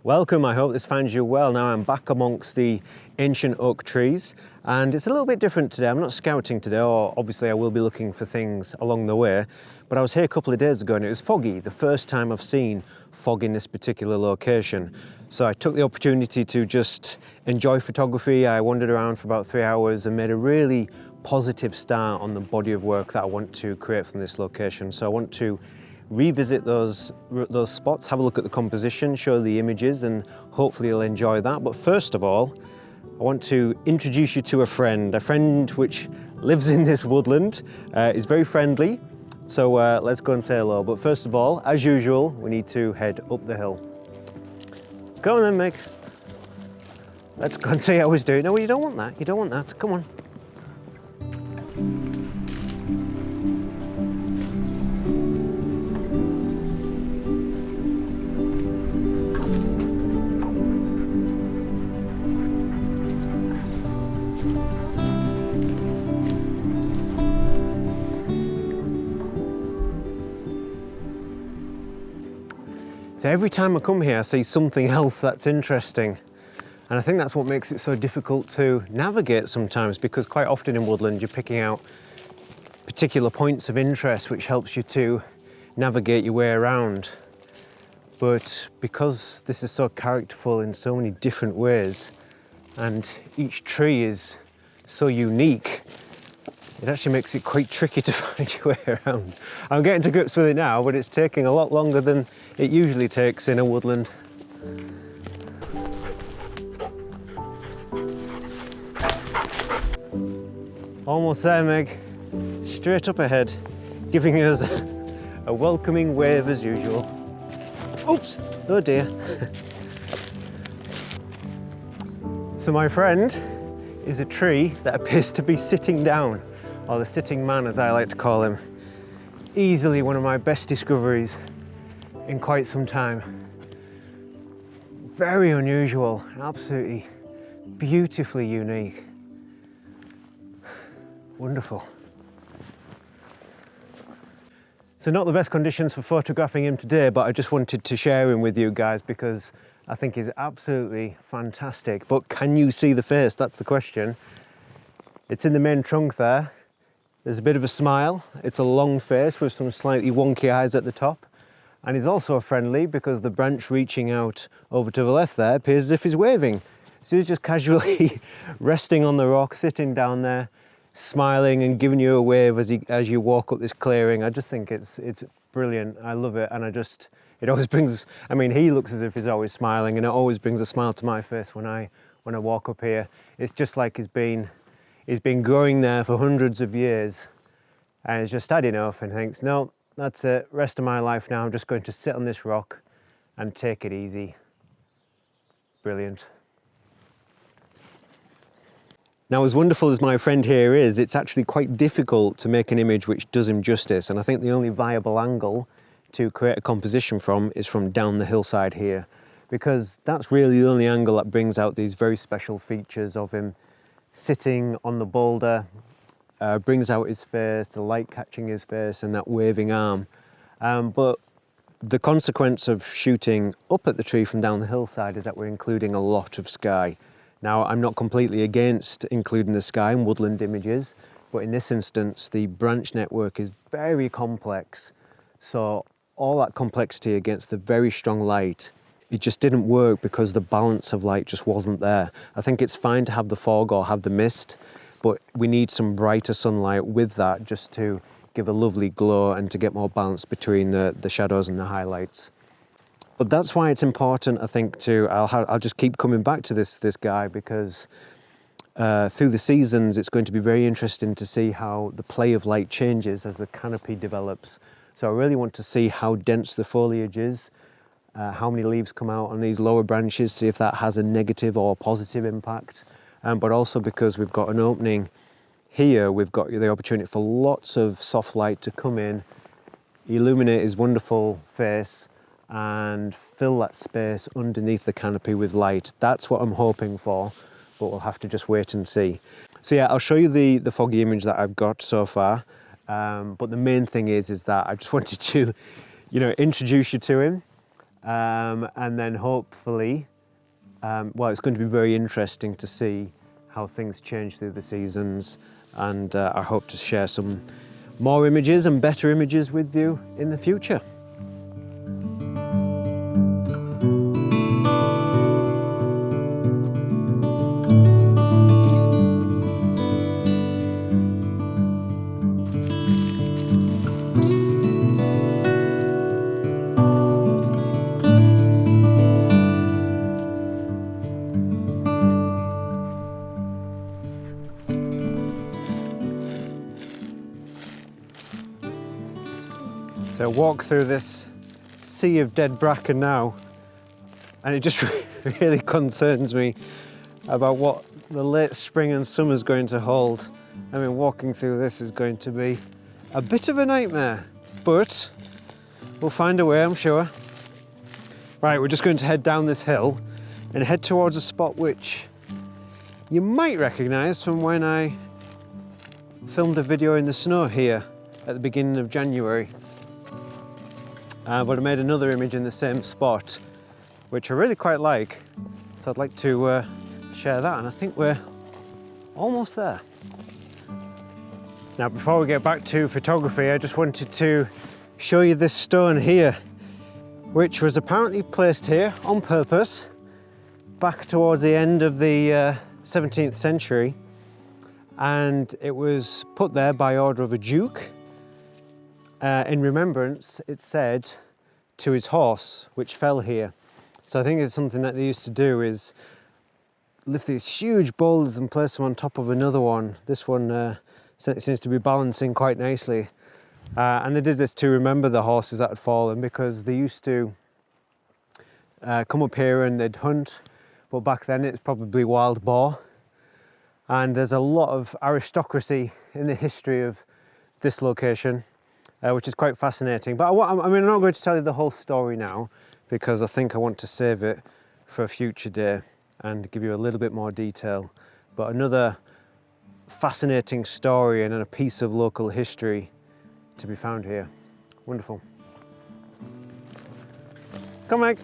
Welcome, I hope this finds you well. Now I'm back amongst the ancient oak trees and it's a little bit different today. I'm not scouting today, or obviously I will be looking for things along the way, but I was here a couple of days ago and it was foggy, the first time I've seen fog in this particular location. So I took the opportunity to just enjoy photography. I wandered around for about 3 hours and made a really positive start on the body of work that I want to create from this location. So I want to revisit those spots, have a look at the composition, show the images, and hopefully you'll enjoy that. But first of all, I want to introduce you to a friend which lives in this woodland, is very friendly. So let's go and say hello. But first of all, as usual, we need to head up the hill. Go on then, Meg. Let's go and see how he's doing. No, you don't want that. You don't want that. Come on. So every time I come here, I see something else that's interesting. And I think that's what makes it so difficult to navigate sometimes, because quite often in woodland, you're picking out particular points of interest, which helps you to navigate your way around. But because this is so characterful in so many different ways, and each tree is so unique, it actually makes it quite tricky to find your way around. I'm getting to grips with it now, but it's taking a lot longer than it usually takes in a woodland. Almost there, Meg. Straight up ahead, giving us a welcoming wave as usual. Oops, oh dear. So my friend is a tree that appears to be sitting down, or the sitting man as I like to call him. Easily one of my best discoveries in quite some time. Very unusual, absolutely beautifully unique. Wonderful. So not the best conditions for photographing him today, but I just wanted to share him with you guys because I think he's absolutely fantastic. But can you see the face? That's the question. It's in the main trunk there. There's a bit of a smile. It's a long face with some slightly wonky eyes at the top. And he's also friendly because the branch reaching out over to the left there appears as if he's waving. So he's just casually resting on the rock, sitting down there, smiling and giving you a wave as you walk up this clearing. I just think it's brilliant. I love it, and it always brings, I mean, he looks as if he's always smiling, and it always brings a smile to my face when I walk up here. It's just like he's been growing there for hundreds of years, and he's just had enough and thinks, no, that's it, rest of my life now, I'm just going to sit on this rock and take it easy. Brilliant. Now, as wonderful as my friend here is, it's actually quite difficult to make an image which does him justice, and I think the only viable angle to create a composition from is from down the hillside here, because that's really the only angle that brings out these very special features of him sitting on the boulder, brings out his face, the light catching his face and that waving arm. But the consequence of shooting up at the tree from down the hillside is that we're including a lot of sky. Now, I'm not completely against including the sky in woodland images, but in this instance, the branch network is very complex. So all that complexity against the very strong light, it just didn't work because the balance of light just wasn't there. I think it's fine to have the fog or have the mist, but we need some brighter sunlight with that just to give a lovely glow and to get more balance between the shadows and the highlights. But that's why it's important, I think, I'll just keep coming back to this guy, because through the seasons, it's going to be very interesting to see how the play of light changes as the canopy develops. So I really want to see how dense the foliage is, how many leaves come out on these lower branches, see if that has a negative or positive impact. But also because we've got an opening here, we've got the opportunity for lots of soft light to come in, illuminate his wonderful face, and fill that space underneath the canopy with light. That's what I'm hoping for, but we'll have to just wait and see. So yeah, I'll show you the foggy image that I've got so far. But the main thing is that I just wanted to, introduce you to him. and then hopefully, well, it's going to be very interesting to see how things change through the seasons, and I hope to share some more images and better images with you in the future. So walk through this sea of dead bracken now, and it just really concerns me about what the late spring and summer is going to hold. I mean, walking through this is going to be a bit of a nightmare, but we'll find a way, I'm sure. Right, we're just going to head down this hill and head towards a spot which you might recognise from when I filmed a video in the snow here at the beginning of January. But I made another image in the same spot, which I really quite like. So I'd like to share that, and I think we're almost there. Now, before we get back to photography, I just wanted to show you this stone here, which was apparently placed here on purpose back towards the end of the 17th century. And it was put there by order of a duke. In remembrance, it's said, to his horse, which fell here. So I think it's something that they used to do, is lift these huge boulders and place them on top of another one. This one seems to be balancing quite nicely. And they did this to remember the horses that had fallen, because they used to come up here and they'd hunt, but back then it's probably wild boar. And there's a lot of aristocracy in the history of this location. Which is quite fascinating. But I'm not going to tell you the whole story now, because I think I want to save it for a future day and give you a little bit more detail. But another fascinating story and a piece of local history to be found here. Wonderful. Come, Meg.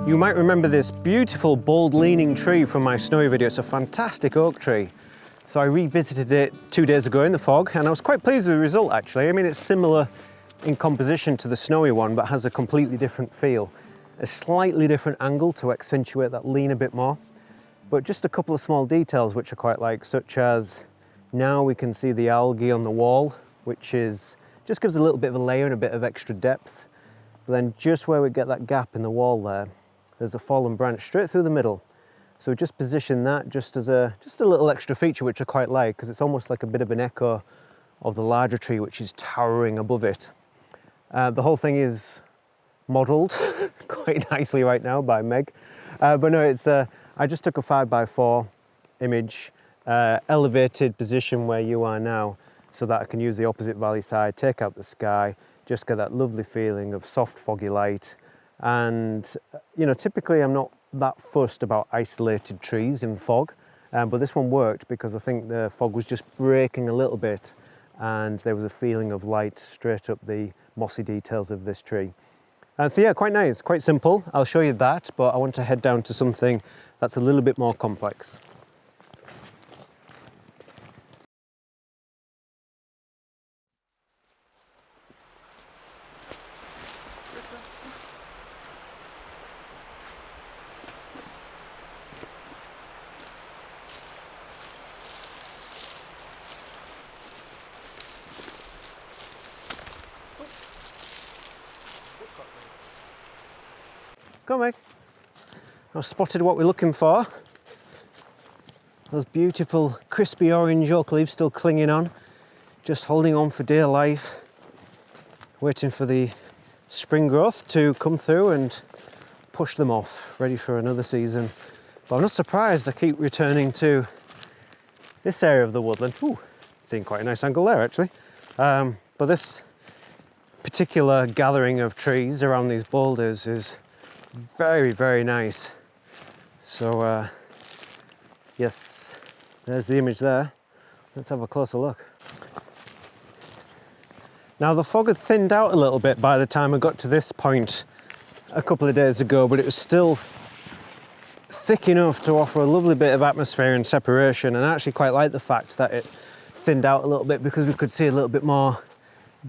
You might remember this beautiful bold leaning tree from my snowy video. It's a fantastic oak tree. So I revisited it 2 days ago in the fog, and I was quite pleased with the result actually. I mean, it's similar in composition to the snowy one, but has a completely different feel. A slightly different angle to accentuate that lean a bit more. But just a couple of small details which I quite like, such as now we can see the algae on the wall, which just gives a little bit of a layer and a bit of extra depth. But then just where we get that gap in the wall there's a fallen branch straight through the middle. So just position that just as a little extra feature, which I quite like, because it's almost like a bit of an echo of the larger tree which is towering above it. The whole thing is modelled quite nicely right now by Meg. But no, I just took a 5x4 image, elevated position where you are now, so that I can use the opposite valley side, take out the sky, just get that lovely feeling of soft foggy light. And you know, typically I'm not that fussed about isolated trees in fog, but this one worked because I think the fog was just breaking a little bit, and there was a feeling of light straight up the mossy details of this tree. So yeah, quite nice, quite simple. I'll show you that, but I want to head down to something that's a little bit more complex. Go on, Meg. I've spotted what we're looking for. Those beautiful crispy orange oak leaves still clinging on, just holding on for dear life, waiting for the spring growth to come through and push them off, ready for another season. But I'm not surprised I keep returning to this area of the woodland. Ooh, seeing quite a nice angle there actually. But this particular gathering of trees around these boulders is very, very nice. So yes, there's the image there. Let's have a closer look. Now the fog had thinned out a little bit by the time I got to this point a couple of days ago, but it was still thick enough to offer a lovely bit of atmosphere and separation, and I actually quite like the fact that it thinned out a little bit because we could see a little bit more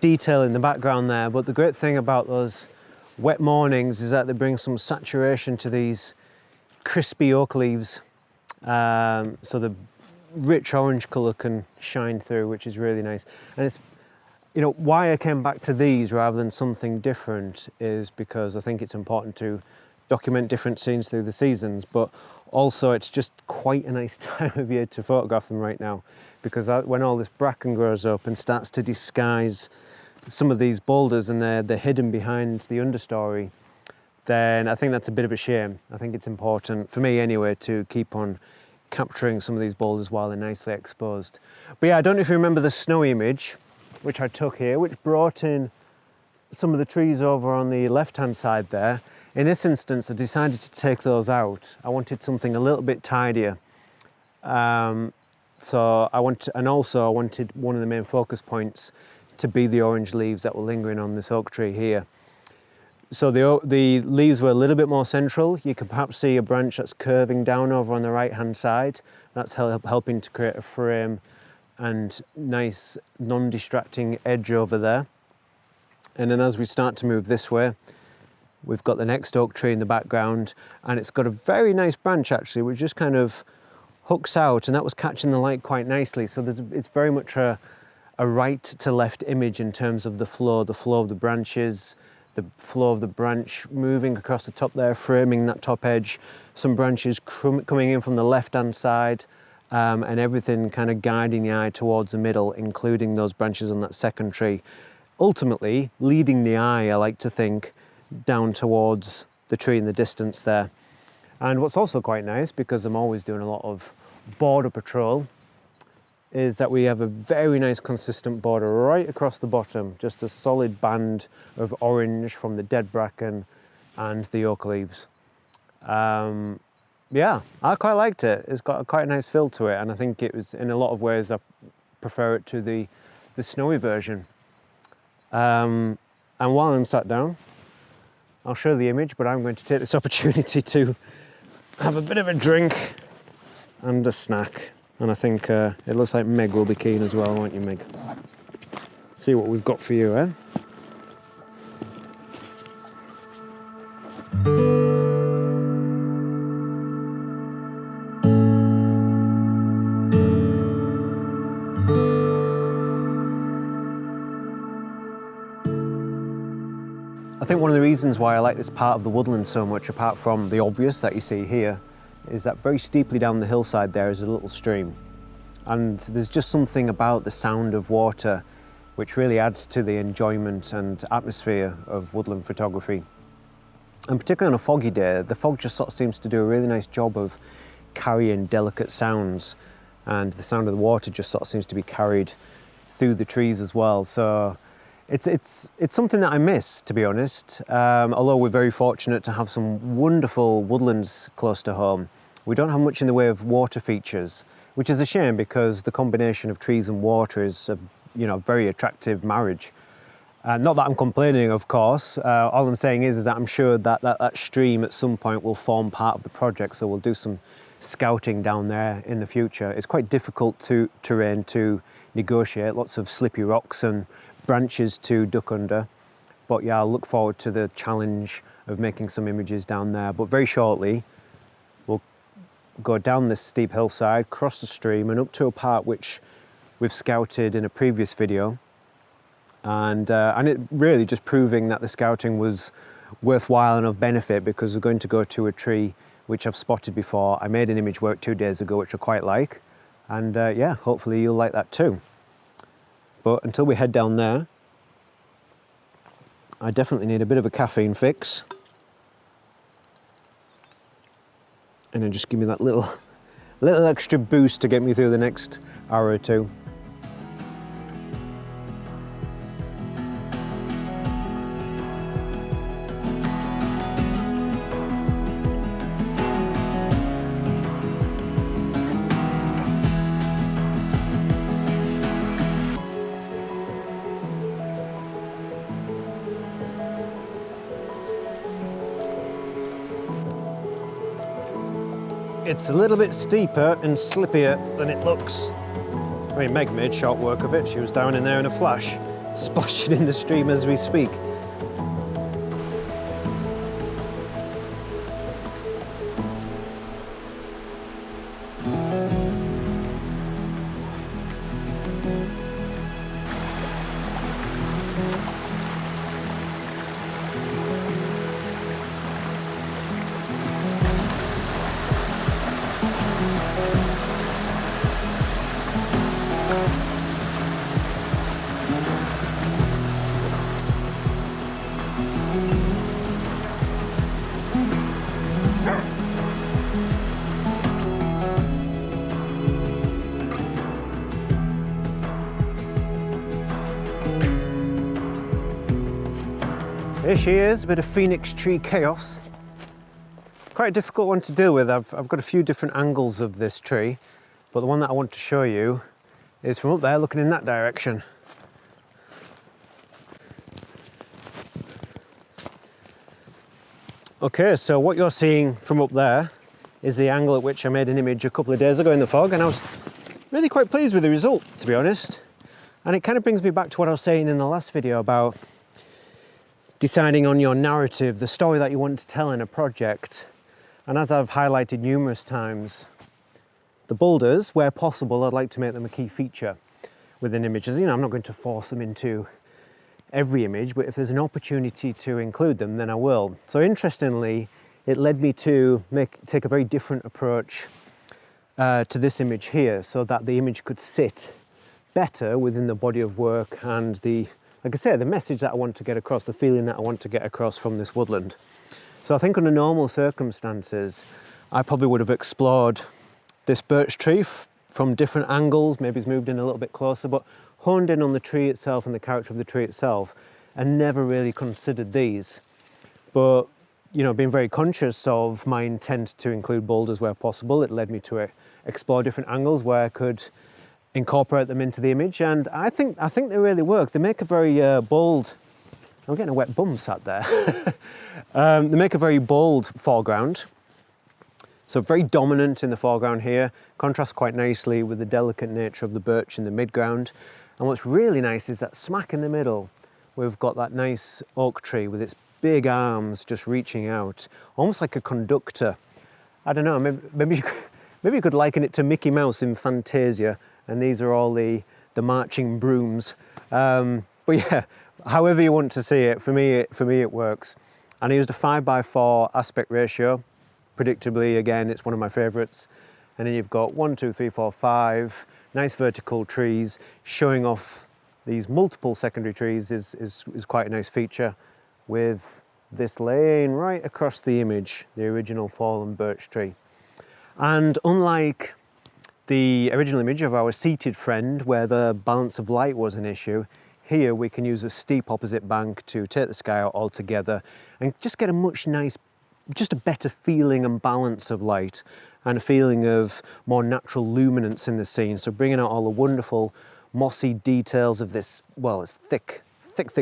detail in the background there. But the great thing about those wet mornings is that they bring some saturation to these crispy oak leaves, so the rich orange colour can shine through, which is really nice. And it's, you know, why I came back to these rather than something different is because I think it's important to document different scenes through the seasons, but also it's just quite a nice time of year to photograph them right now, because when all this bracken grows up and starts to disguise some of these boulders and they're hidden behind the understory, then I think that's a bit of a shame. I think it's important, for me anyway, to keep on capturing some of these boulders while they're nicely exposed. But yeah, I don't know if you remember the snow image, which I took here, which brought in some of the trees over on the left-hand side there. In this instance, I decided to take those out. I wanted something a little bit tidier. So I wanted one of the main focus points to be the orange leaves that were lingering on this oak tree here. So the leaves were a little bit more central. You can perhaps see a branch that's curving down over on the right-hand side. That's helping to create a frame and nice non-distracting edge over there. And then as we start to move this way, we've got the next oak tree in the background, and it's got a very nice branch actually, which just kind of hooks out, and that was catching the light quite nicely. So it's very much a right to left image in terms of the flow of the branches, the flow of the branch moving across the top there, framing that top edge, some branches coming in from the left-hand side, and everything kind of guiding the eye towards the middle, including those branches on that second tree. Ultimately, leading the eye, I like to think, down towards the tree in the distance there. And what's also quite nice, because I'm always doing a lot of border patrol, is that we have a very nice consistent border right across the bottom, just a solid band of orange from the dead bracken and the oak leaves. Yeah, I quite liked it. It's got quite a nice feel to it, and I think it was, in a lot of ways, I prefer it to the snowy version. And while I'm sat down, I'll show the image, but I'm going to take this opportunity to have a bit of a drink and a snack. And I think it looks like Meg will be keen as well, won't you, Meg? See what we've got for you, eh? I think one of the reasons why I like this part of the woodland so much, apart from the obvious that you see here, is that very steeply down the hillside there is a little stream. And there's just something about the sound of water which really adds to the enjoyment and atmosphere of woodland photography. And particularly on a foggy day, the fog just sort of seems to do a really nice job of carrying delicate sounds, and the sound of the water just sort of seems to be carried through the trees as well. So it's something that I miss, to be honest. Although we're very fortunate to have some wonderful woodlands close to home, we don't have much in the way of water features, which is a shame because the combination of trees and water is a very attractive marriage. Not that I'm complaining, of course. All I'm saying is that I'm sure that stream at some point will form part of the project, so we'll do some scouting down there in the future. It's quite difficult terrain to negotiate, lots of slippy rocks and branches to duck under. But yeah, I'll look forward to the challenge of making some images down there. But very shortly, we'll go down this steep hillside, cross the stream, and up to a part which we've scouted in a previous video. And it really just proving that the scouting was worthwhile and of benefit, because we're going to go to a tree which I've spotted before. I made an image work 2 days ago, which I quite like. And yeah, hopefully you'll like that too. But until we head down there, I definitely need a bit of a caffeine fix. And then just give me that little a little extra boost to get me through the next hour or two. It's a little bit steeper and slippier than it looks. I mean, Meg made short work of it. She was down in there in a flash, splashing in the stream as we speak. Here she is, a bit of phoenix tree chaos. Quite a difficult one to deal with. I've got a few different angles of this tree, but the one that I want to show you is from up there looking in that direction. Okay, so what you're seeing from up there is the angle at which I made an image a couple of days ago in the fog, and I was really quite pleased with the result, to be honest. And it kind of brings me back to what I was saying in the last video about deciding on your narrative, the story that you want to tell in a project. And as I've highlighted numerous times, the boulders, where possible, I'd like to make them a key feature within images. You know, I'm not going to force them into every image, but if there's an opportunity to include them, then I will. So interestingly, it led me to take a very different approach to this image here, so that the image could sit better within the body of work and the, like I say, the message that I want to get across, the feeling that I want to get across from this woodland. So I think under normal circumstances, I probably would have explored this birch tree from different angles, maybe it's moved in a little bit closer, but honed in on the tree itself and the character of the tree itself, and never really considered these. But, you know, being very conscious of my intent to include boulders where possible, it led me to explore different angles where I could incorporate them into the image, and I think they really work. They make a very bold, I'm getting a wet bum sat there. They make a very bold foreground, so very dominant in the foreground here, contrasts quite nicely with the delicate nature of the birch in the midground. And what's really nice is that smack in the middle, we've got that nice oak tree with its big arms just reaching out, almost like a conductor. I don't know, maybe you could liken it to Mickey Mouse in Fantasia, and these are all the marching brooms. But yeah, however you want to see it, for me it works. And I used a 5:4 aspect ratio. Predictably, again, it's one of my favorites. And then you've got 1, 2, 3, 4, 5 nice vertical trees showing off these multiple secondary trees is quite a nice feature, with this laying right across the image, the original fallen birch tree. And unlike the original image of our seated friend, where the balance of light was an issue, here we can use a steep opposite bank to take the sky out altogether and just get just a better feeling and balance of light, and a feeling of more natural luminance in the scene. So bringing out all the wonderful mossy details of this, well, it's thick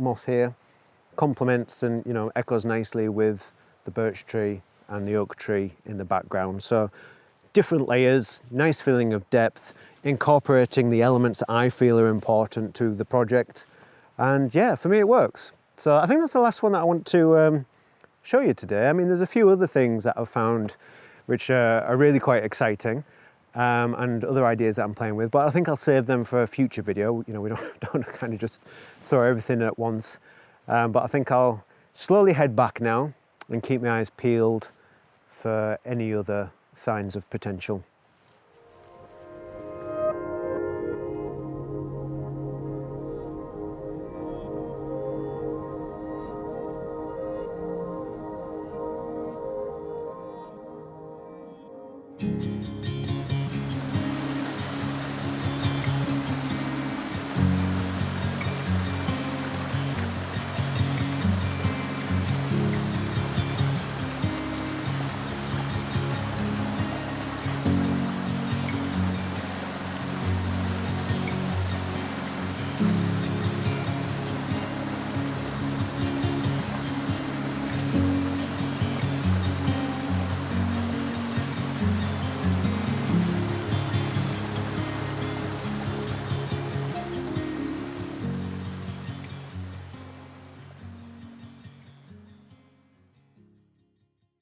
moss here, complements and, you know, echoes nicely with the birch tree and the oak tree in the background. So different layers, nice feeling of depth, incorporating the elements that I feel are important to the project. And yeah, for me it works. So I think that's the last one that I want to show you today. I mean, there's a few other things that I've found which are really quite exciting, and other ideas that I'm playing with, but I think I'll save them for a future video. You know, we don't kind of just throw everything at once. But I think I'll slowly head back now and keep my eyes peeled for any other signs of potential.